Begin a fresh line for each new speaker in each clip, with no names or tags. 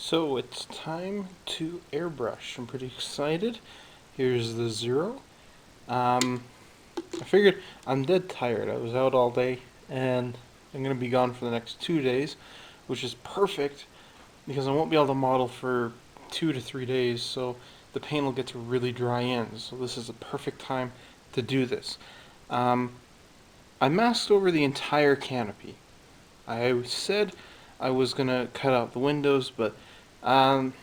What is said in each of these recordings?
So it's time to airbrush. I'm pretty excited. Here's the zero. I figured I'm dead tired. I was out all day and I'm going to be gone for the next 2 days, which is perfect because I won't be able to model for 2 to 3 days, so the paint will get to really dry in. So this is a perfect time to do this. I masked over the entire canopy. I said I was going to cut out the windows, but um,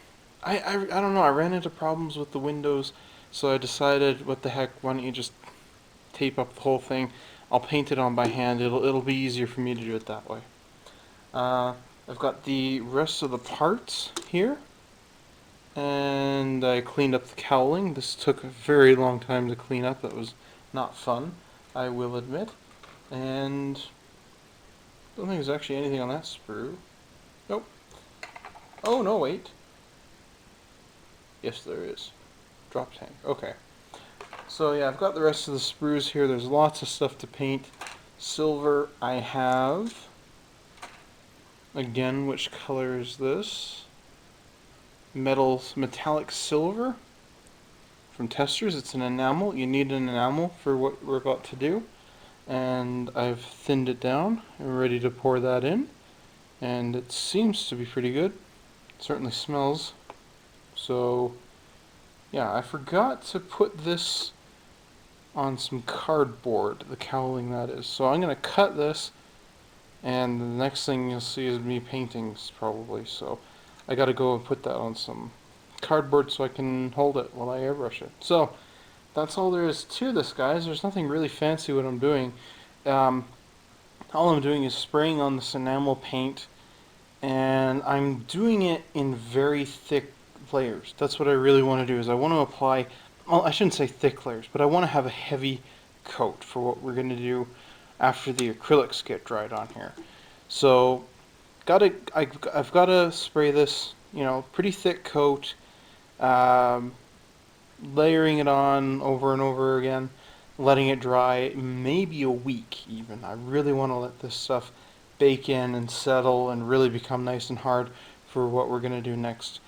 I don't know, I ran into problems with the windows, so I decided, what the heck, why don't you just tape up the whole thing. I'll paint it on by hand. It'll be easier for me to do it that way. I've got the rest of the parts here, and I cleaned up the cowling. This took a very long time to clean up. That was not fun, I will admit. And I don't think there's actually anything on that sprue. Nope. Oh, no, wait. Yes, there is. Drop tank. Okay. So yeah, I've got the rest of the sprues here. There's lots of stuff to paint. Silver I have. Again, which color is this? Metallic silver from Testers. It's an enamel. You need an enamel for what we're about to do. And I've thinned it down. I'm ready to pour that in. And it seems to be pretty good. It certainly smells. So yeah, I forgot to put this on some cardboard, the cowling that is. So I'm going to cut this, and the next thing you'll see is me painting probably. So I got to go and put that on some cardboard so I can hold it while I airbrush it. So that's all there is to this, guys. There's nothing really fancy what I'm doing. All I'm doing is spraying on this enamel paint, and I'm doing it in very thick layers. That's what I really want to do, is I want to apply, well, I shouldn't say thick layers, but I want to have a heavy coat for what we're going to do after the acrylics get dried on here. So I've got to spray this, pretty thick coat, layering it on over and over again, letting it dry, maybe a week even. I really want to let this stuff bake in and settle and really become nice and hard for what we're going to do next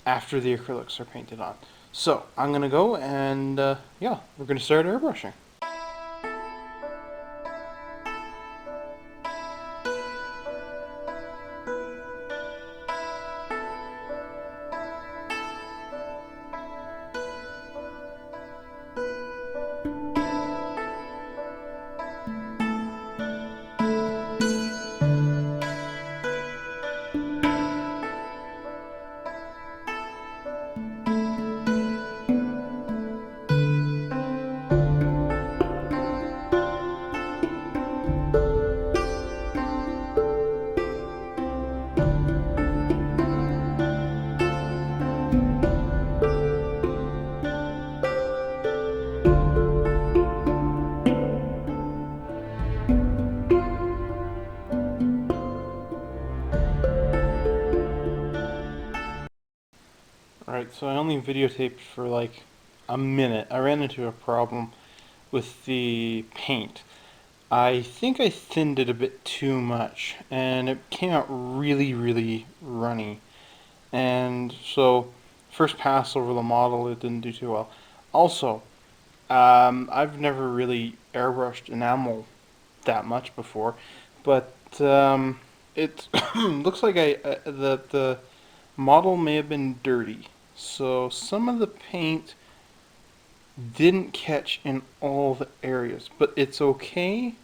after the acrylics are painted on. So I'm going to go and yeah, we're going to start airbrushing. Alright, so I only videotaped for like a minute. I ran into a problem with the paint. I think I thinned it a bit too much, and it came out really, really runny. And so, first pass over the model, it didn't do too well. Also, I've never really airbrushed enamel that much before, but it looks like the model may have been dirty. So some of the paint didn't catch in all the areas, but it's okay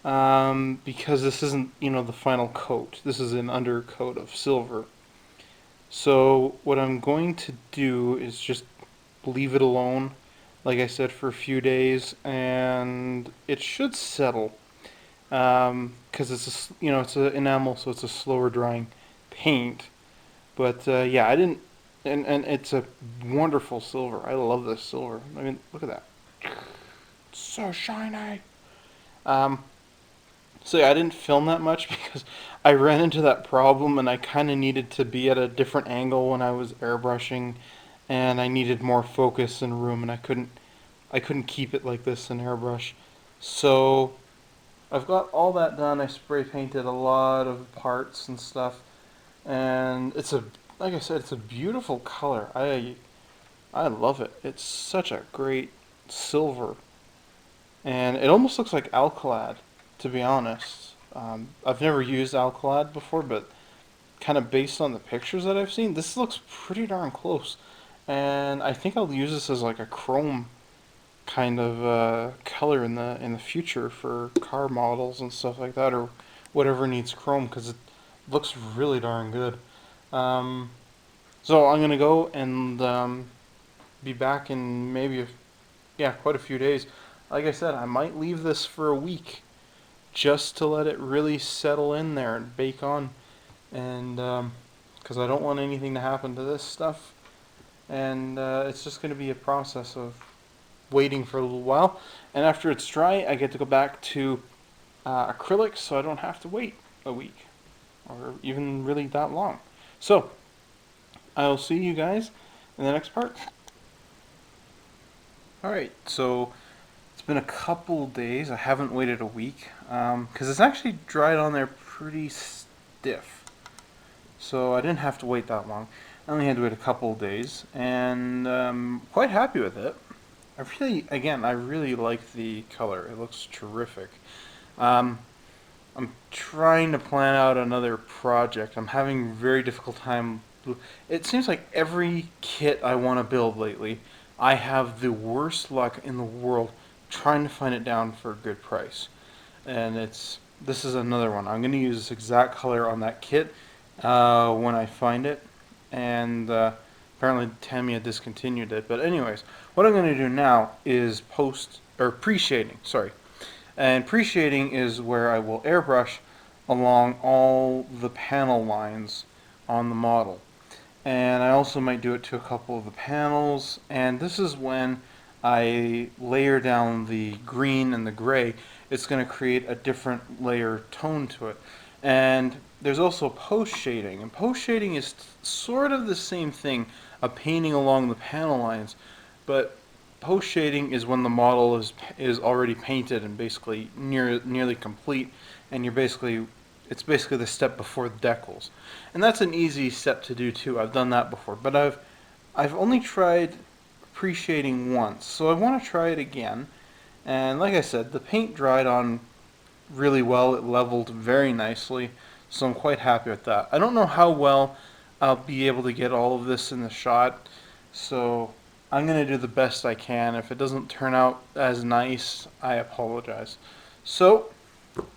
because this isn't, the final coat. This is an undercoat of silver. So what I'm going to do is just leave it alone, like I said, for a few days, and it should settle. Because it's an enamel, so it's a slower drying paint. But yeah, I didn't. And it's a wonderful silver. I love this silver. I mean, look at that. It's so shiny. So yeah, I didn't film that much because I ran into that problem and I kind of needed to be at a different angle when I was airbrushing, and I needed more focus and room, and I couldn't keep it like this in airbrush. So I've got all that done. I spray painted a lot of parts and stuff. and like I said, it's a beautiful color. I love it. It's such a great silver, and it almost looks like Alcalad, to be honest. I've never used Alcalad before, but kind of based on the pictures that I've seen, this looks pretty darn close. And I think I'll use this as like a chrome kind of color in the future for car models and stuff like that, or whatever needs chrome, because it looks really darn good. Um, so I'm gonna go and be back in maybe quite a few days. Like I said, I might leave this for a week just to let it really settle in there and bake on, and because I don't want anything to happen to this stuff, and it's just going to be a process of waiting for a little while, and after it's dry, I get to go back to acrylic, so I don't have to wait a week or even really that long. So I'll see you guys in the next part. Alright, so it's been a couple days. I haven't waited a week because it's actually dried on there pretty stiff. So I didn't have to wait that long. I only had to wait a couple days, and quite happy with it. I really like the color. It looks terrific. Um, I'm trying to plan out another project. I'm having a very difficult time. It seems like every kit I want to build lately, I have the worst luck in the world trying to find it down for a good price. And this is another one. I'm going to use this exact color on that kit when I find it. And apparently Tamiya discontinued it. But anyways, what I'm going to do now is pre-shading. Sorry. And pre-shading is where I will airbrush along all the panel lines on the model. And I also might do it to a couple of the panels. And this is when I layer down the green and the gray. It's going to create a different layer tone to it. And there's also post shading. And post shading is sort of the same thing, a painting along the panel lines. But post shading is when the model is already painted and basically nearly complete, and it's basically the step before the decals, and that's an easy step to do too. I've done that before, but I've only tried pre-shading once, so I want to try it again. And like I said, the paint dried on really well. It leveled very nicely, so I'm quite happy with that. I don't know how well I'll be able to get all of this in the shot, so I'm going to do the best I can. If it doesn't turn out as nice, I apologize. So,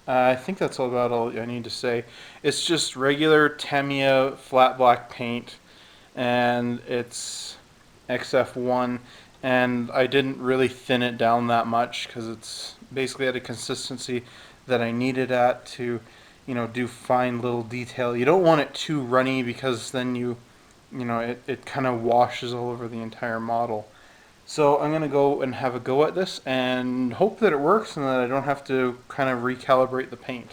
I think that's about all I need to say. It's just regular Tamiya flat black paint, and it's XF1, and I didn't really thin it down that much because it's basically at a consistency that I needed at to, do fine little detail. You don't want it too runny because then it kind of washes all over the entire model. So I'm going to go and have a go at this and hope that it works and that I don't have to kind of recalibrate the paint.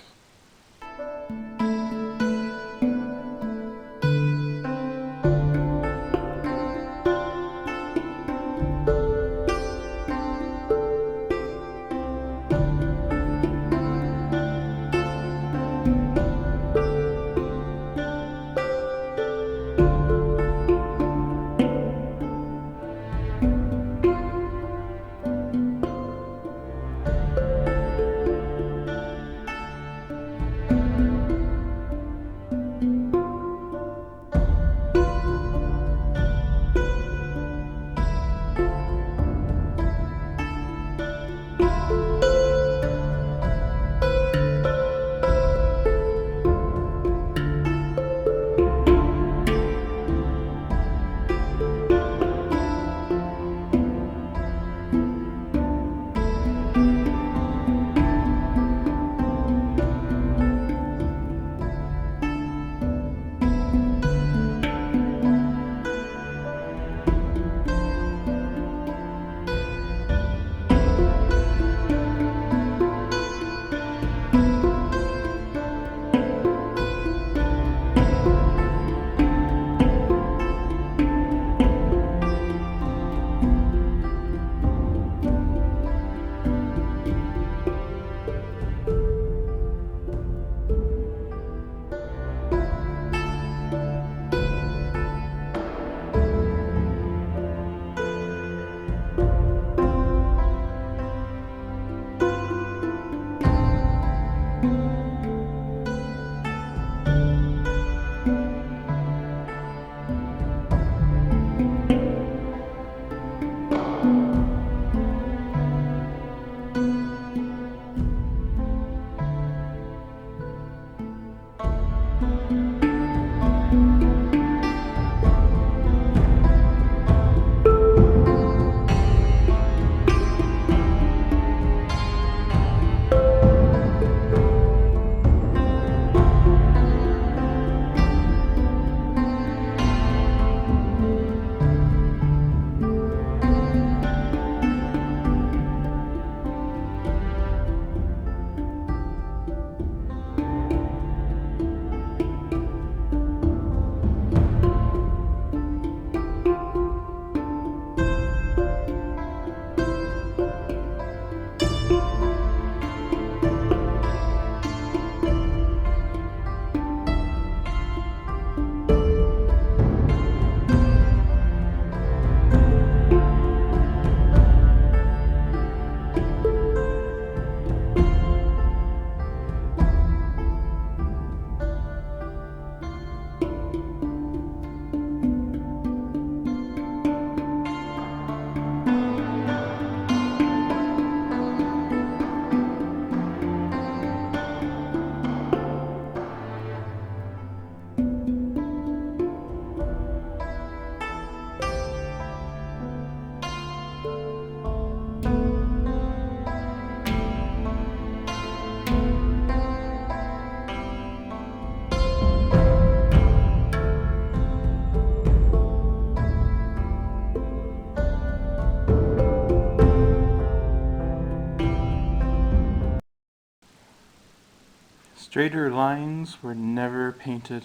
Straighter lines were never painted,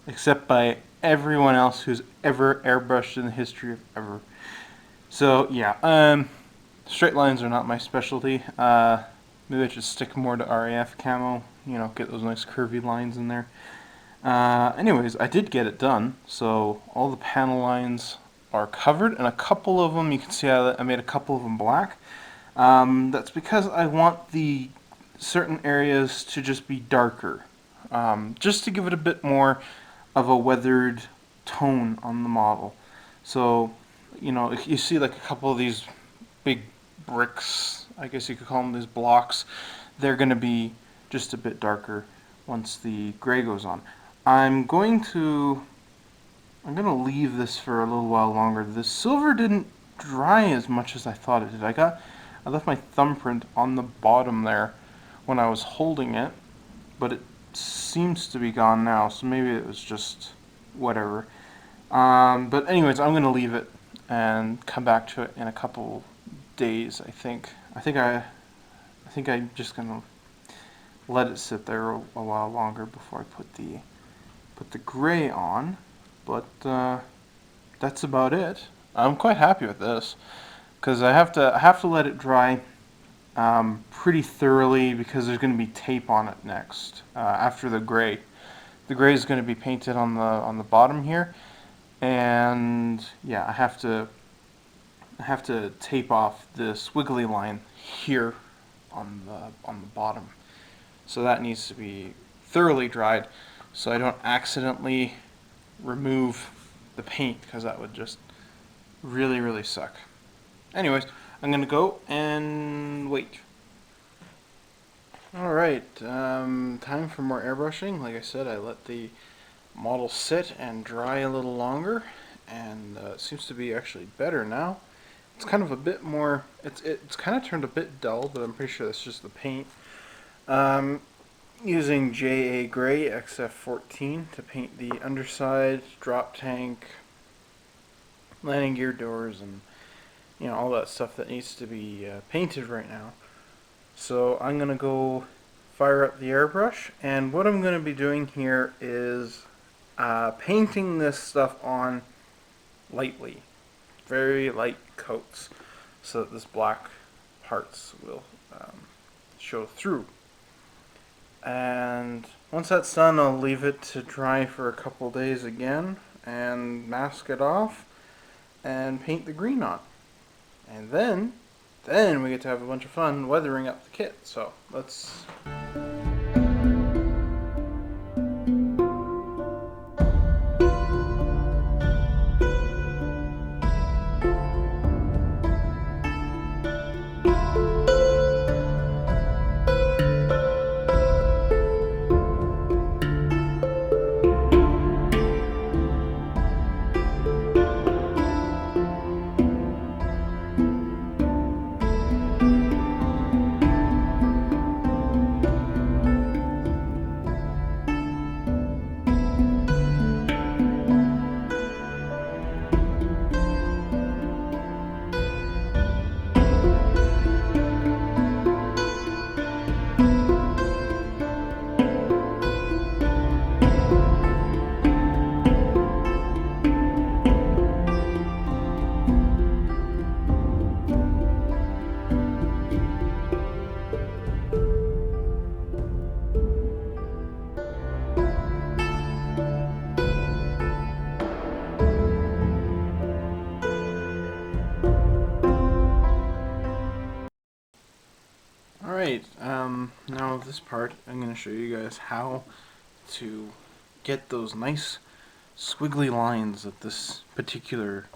except by everyone else who's ever airbrushed in the history of ever. So yeah, straight lines are not my specialty. Maybe I should stick more to RAF camo, you know, get those nice curvy lines in there. Anyways, I did get it done, so all the panel lines are covered, and a couple of them, you can see I made a couple of them black. That's because I want the certain areas to just be darker, just to give it a bit more of a weathered tone on the model. So, you know, if you see like a couple of these big bricks, I guess you could call them these blocks, they're going to be just a bit darker once the gray goes on. I'm going to leave this for a little while longer. The silver didn't dry as much as I thought it did. I left my thumbprint on the bottom there when I was holding it, but it seems to be gone now, so maybe it was just whatever. But anyways, I'm gonna leave it and come back to it in a couple days. I think I'm just gonna let it sit there a while longer before I put the gray on. But that's about it. I'm quite happy with this because I have to let it dry pretty thoroughly because there's going to be tape on it next after the gray. The gray is going to be painted on the bottom here, and yeah, I have to tape off this squiggly line here on the bottom. So that needs to be thoroughly dried so I don't accidentally remove the paint, because that would just really suck. Anyways, I'm gonna go and wait. Alright, time for more airbrushing. Like I said, I let the model sit and dry a little longer, and it seems to be actually better now. It's kind of a bit more, it's kind of turned a bit dull, but I'm pretty sure that's just the paint. Using JA Gray XF14 to paint the underside, drop tank, landing gear doors, and you know, all that stuff that needs to be painted right now. So I'm gonna go fire up the airbrush, and what I'm gonna be doing here is painting this stuff on lightly, very light coats, so that this black parts will show through. And once that's done, I'll leave it to dry for a couple days again and mask it off and paint the green on. And then we get to have a bunch of fun weathering up the kit. So let's... Alright, now this part, I'm going to show you guys how to get those nice squiggly lines that this particular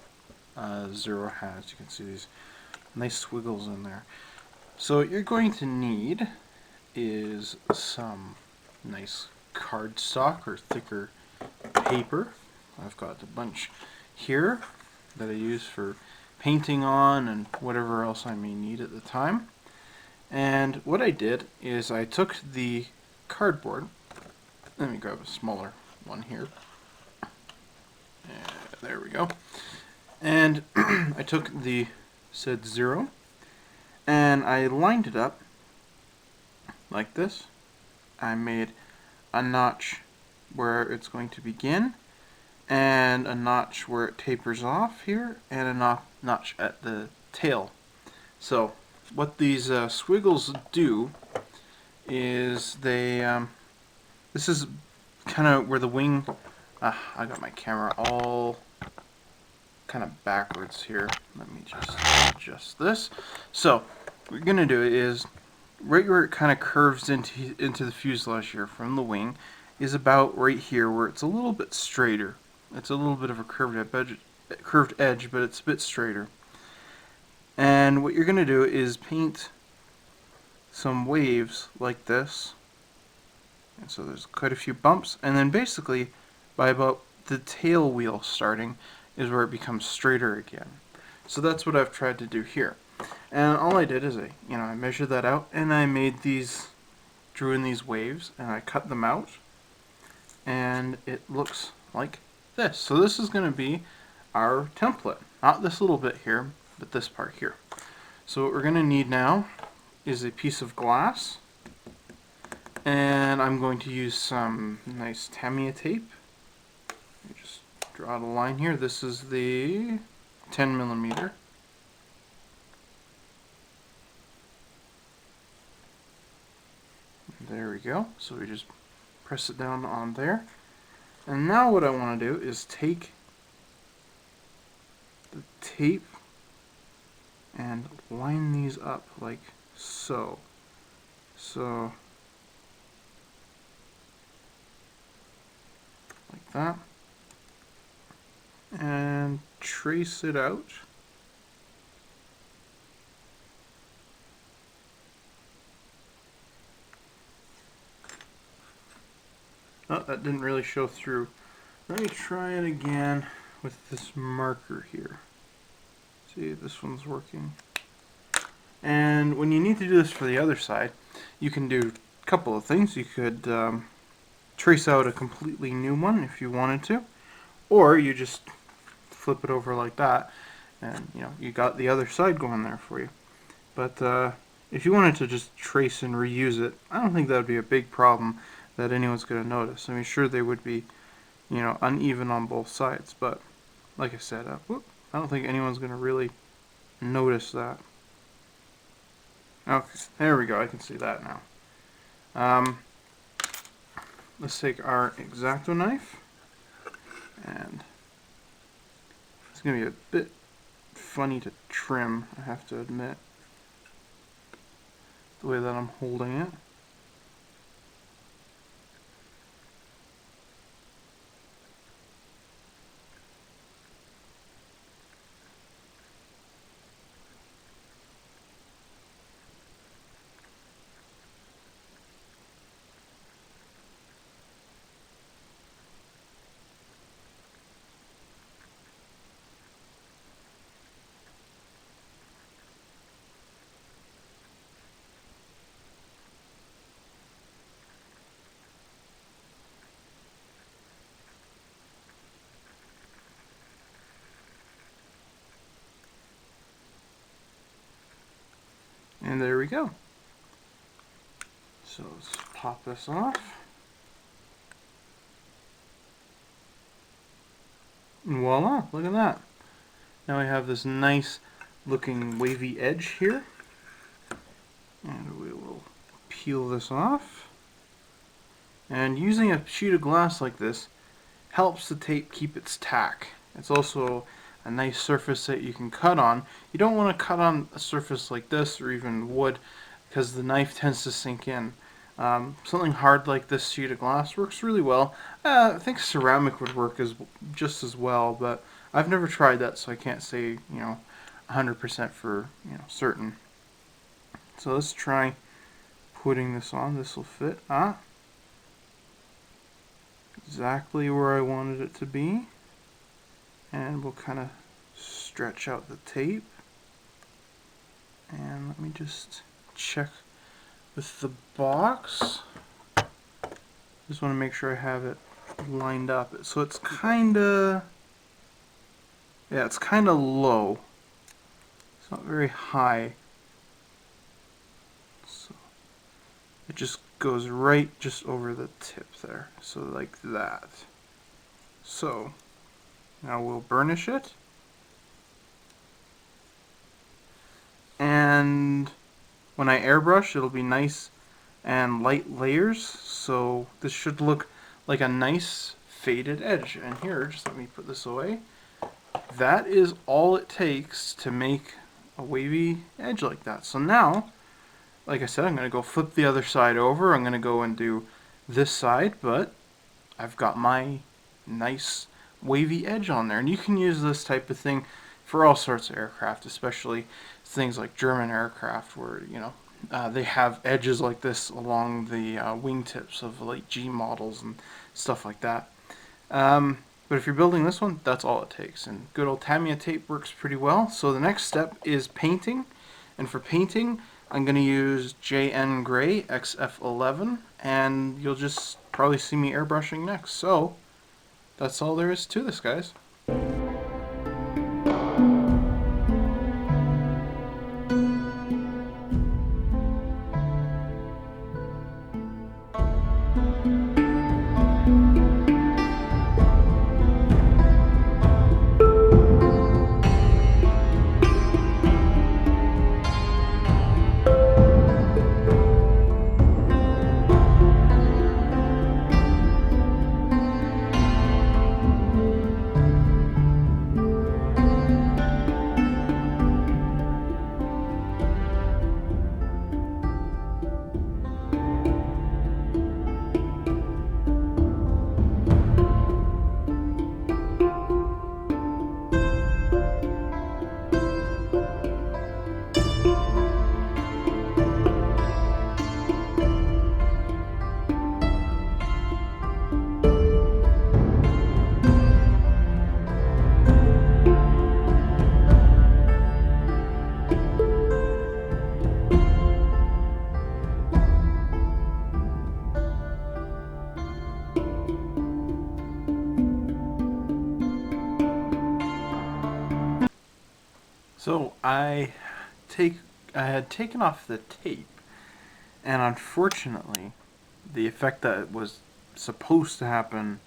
Zero has. You can see these nice squiggles in there. So what you're going to need is some nice cardstock or thicker paper. I've got a bunch here that I use for painting on and whatever else I may need at the time. And what I did is I took the cardboard, let me grab a smaller one here, there we go, and I took the said Zero and I lined it up like this, I made a notch where it's going to begin, and a notch where it tapers off here, and a notch at the tail. So what these squiggles do is they, this is kind of where the wing, I got my camera all kind of backwards here. Let me just adjust this. So what we're going to do is, right where it kind of curves into the fuselage here from the wing is about right here where it's a little bit straighter. It's a little bit of a curved edge, but it's a bit straighter. And what you're going to do is paint some waves like this. And so there's quite a few bumps, and then basically by about the tail wheel starting is where it becomes straighter again. So that's what I've tried to do here. And all I did is I measured that out, and I made these, drew in these waves, and I cut them out, and it looks like this. So this is going to be our template. Not this little bit here, but this part here. So what we're going to need now is a piece of glass, and I'm going to use some nice Tamiya tape. Just draw a line here. This is the 10mm. There we go. So we just press it down on there. And now what I want to do is take the tape and line these up like so. So, like that. And trace it out. Oh, that didn't really show through. Let me try it again with this marker here. See, this one's working. And when you need to do this for the other side, you can do a couple of things. You could trace out a completely new one if you wanted to, or you just flip it over like that, and you got the other side going there for you. But if you wanted to just trace and reuse it, I don't think that would be a big problem that anyone's going to notice. I mean, sure, they would be, uneven on both sides, but like I said, I don't think anyone's going to really notice that. Okay, there we go. I can see that now. Let's take our X-Acto knife, and it's going to be a bit funny to trim, I have to admit, the way that I'm holding it. And there we go. So let's pop this off. And voila, look at that. Now we have this nice looking wavy edge here. And we will peel this off. And using a sheet of glass like this helps the tape keep its tack. It's also a nice surface that you can cut on. You don't want to cut on a surface like this or even wood, because the knife tends to sink in. Something hard like this sheet of glass works really well. I think ceramic would work just as well, but I've never tried that, so I can't say 100% for certain. So let's try putting this on. This will fit exactly where I wanted it to be. And we'll kind of stretch out the tape. And let me just check with the box. Just want to make sure I have it lined up. So it's kind of, it's kind of low. It's not very high. So I just goes right just over the tip there. So like that. So now we'll burnish it. And when I airbrush, it'll be nice and light layers. So this should look like a nice faded edge. And here, just let me put this away. That is all it takes to make a wavy edge like that. So now, like I said, I'm going to go flip the other side over. I'm going to go and do this side, but I've got my nice wavy edge on there. And you can use this type of thing for all sorts of aircraft, especially things like German aircraft where, you know, they have edges like this along the wingtips of like G models and stuff like that. But if you're building this one, that's all it takes. And good old Tamiya tape works pretty well. So the next step is painting. And for painting, I'm going to use JN Gray XF11. And you'll just probably see me airbrushing next. So that's all there is to this, guys. So I had taken off the tape, and unfortunately, the effect that was supposed to happen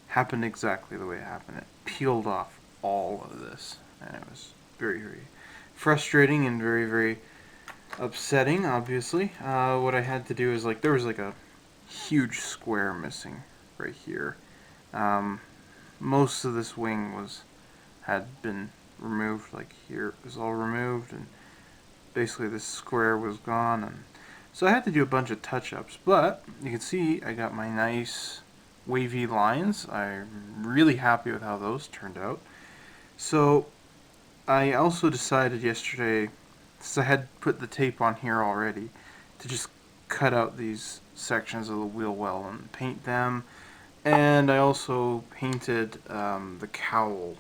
happened exactly the way it happened. It peeled off all of this, and it was very, very frustrating and very, very upsetting. Obviously, what I had to do is there was a huge square missing right here. Most of this wing had been removed. Like here, it was all removed, and basically this square was gone, and so I had to do a bunch of touch-ups. But you can see I got my nice wavy lines. I'm really happy with how those turned out. So I also decided yesterday, since I had put the tape on here already, to just cut out these sections of the wheel well and paint them. And I also painted the cowl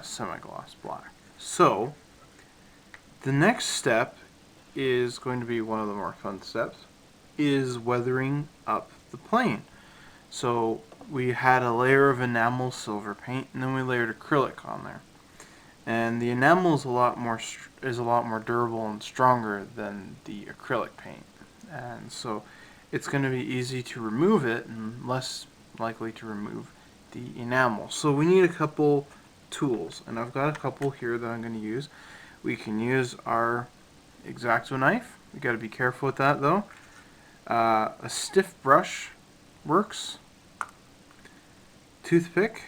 semi-gloss black. So the next step is going to be one of the more fun steps, is weathering up the plane. So we had a layer of enamel silver paint, and then we layered acrylic on there. And the enamel is a lot more durable and stronger than the acrylic paint, and so it's going to be easy to remove it and less likely to remove the enamel. So we need a couple tools, and I've got a couple here that I'm going to use. We can use our X-Acto knife. We got to be careful with that though. A stiff brush works. Toothpick.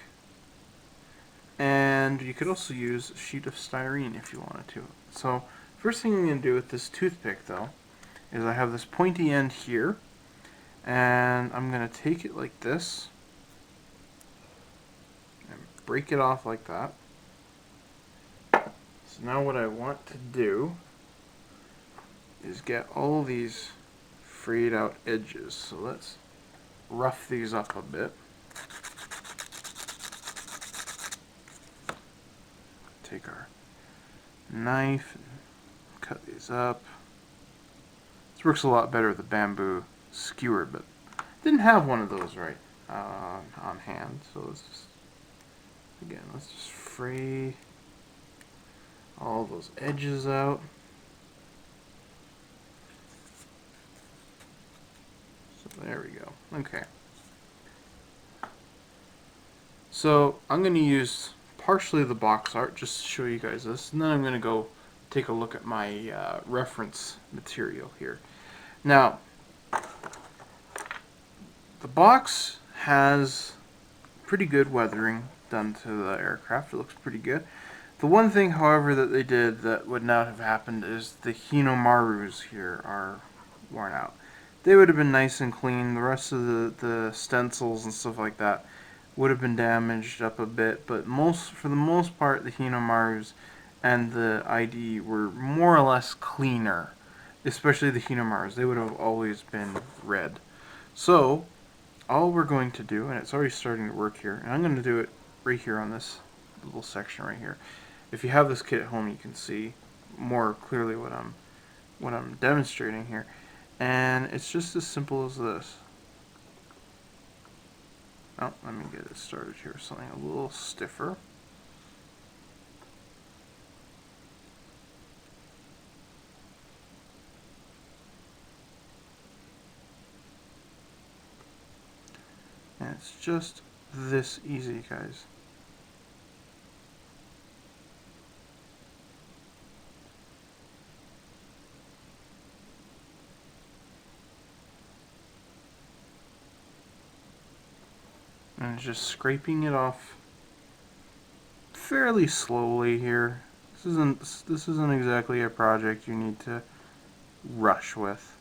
And you could also use a sheet of styrene if you wanted to. So first thing I'm going to do with this toothpick though is I have this pointy end here, and I'm going to take it like this and break it off like that. So now what I want to do is get all these frayed out edges. So let's rough these up a bit. Take our knife and cut these up. This works a lot better with a bamboo skewer, but I didn't have one of those right on hand. So let's just fray all those edges out. There we go. Okay. So I'm going to use partially the box art just to show you guys this, and then I'm going to go take a look at my reference material here. Now, the box has pretty good weathering done to the aircraft. It looks pretty good. The one thing, however, that they did that would not have happened is the Hinomarus here are worn out. They would have been nice and clean. The rest of the stencils and stuff like that would have been damaged up a bit, but for the most part, the Hinomarus and the ID were more or less cleaner, especially the Hinomarus. They would have always been red. So, all we're going to do, and it's already starting to work here, and I'm going to do it right here on this little section right here. If you have this kit at home, you can see more clearly what I'm demonstrating here. And it's just as simple as this. Oh, let me get it started here with something a little stiffer. And it's just this easy, guys. And just scraping it off fairly slowly here. This isn't exactly a project you need to rush with.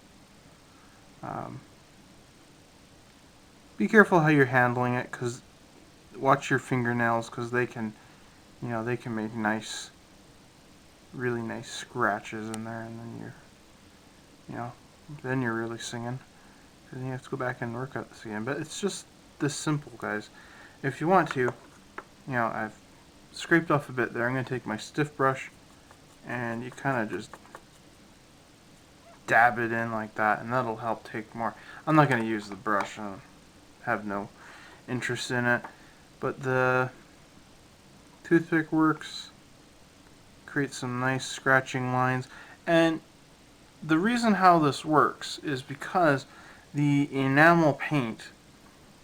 Be careful how you're handling it, because watch your fingernails, because they can, they can make really nice scratches in there, and then then you're really singing, because you have to go back and work out this again. But it's just this simple, guys. If you want to, I've scraped off a bit there. I'm going to take my stiff brush, and you kind of just dab it in like that, and that'll help take more. I'm not going to use the brush. I have no interest in it, but the toothpick works. Creates some nice scratching lines, and the reason how this works is because the enamel paint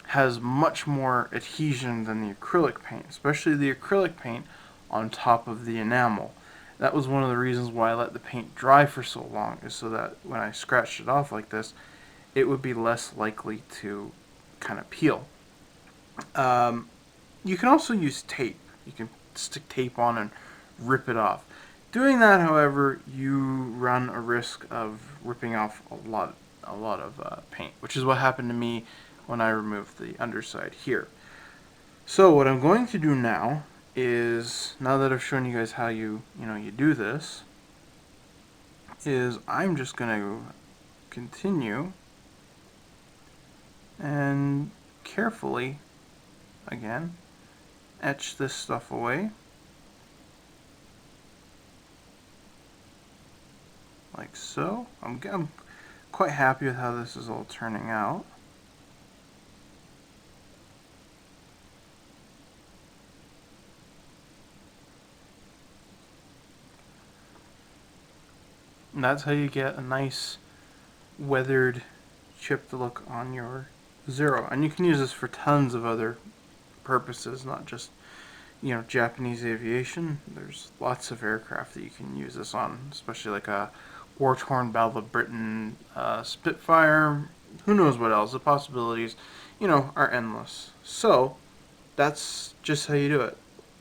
has much more adhesion than the acrylic paint, especially the acrylic paint on top of the enamel. That was one of the reasons why I let the paint dry for so long, is so that when I scratched it off like this, it would be less likely to kind of peel. You can also use tape. You can stick tape on and rip it off. Doing that, however, you run a risk of ripping off a lot of paint, which is what happened to me when I removed the underside here. So what I'm going to do now is, now that I've shown you guys how you do this, is I'm just going to continue and carefully, again, etch this stuff away. Like so. I'm quite happy with how this is all turning out. And that's how you get a nice weathered chipped look on your Zero. And you can use this for tons of other purposes, not just Japanese aviation. There's lots of aircraft that you can use this on, especially like a war-torn Battle of Britain Spitfire. Who knows what else? The possibilities, are endless. So that's just how you do it.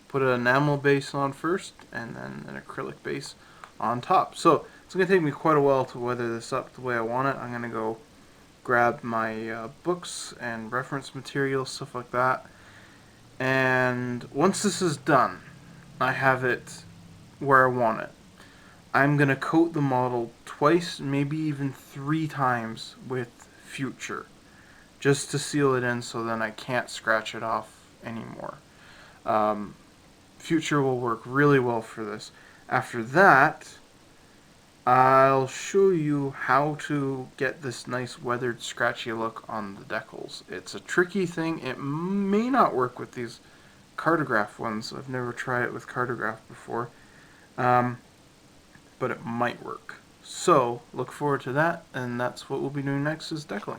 Put an enamel base on first, and then an acrylic base on top. So it's going to take me quite a while to weather this up the way I want it. I'm going to go grab my books and reference material, stuff like that. And once this is done, I have it where I want it. I'm going to coat the model twice, maybe even 3 times with Future, just to seal it in so then I can't scratch it off anymore. Future will work really well for this. After that, I'll show you how to get this nice weathered scratchy look on the decals. It's a tricky thing. It may not work with these Cartograph ones. I've never tried it with Cartograph before, but it might work. So look forward to that, and that's what we'll be doing next, is decaling.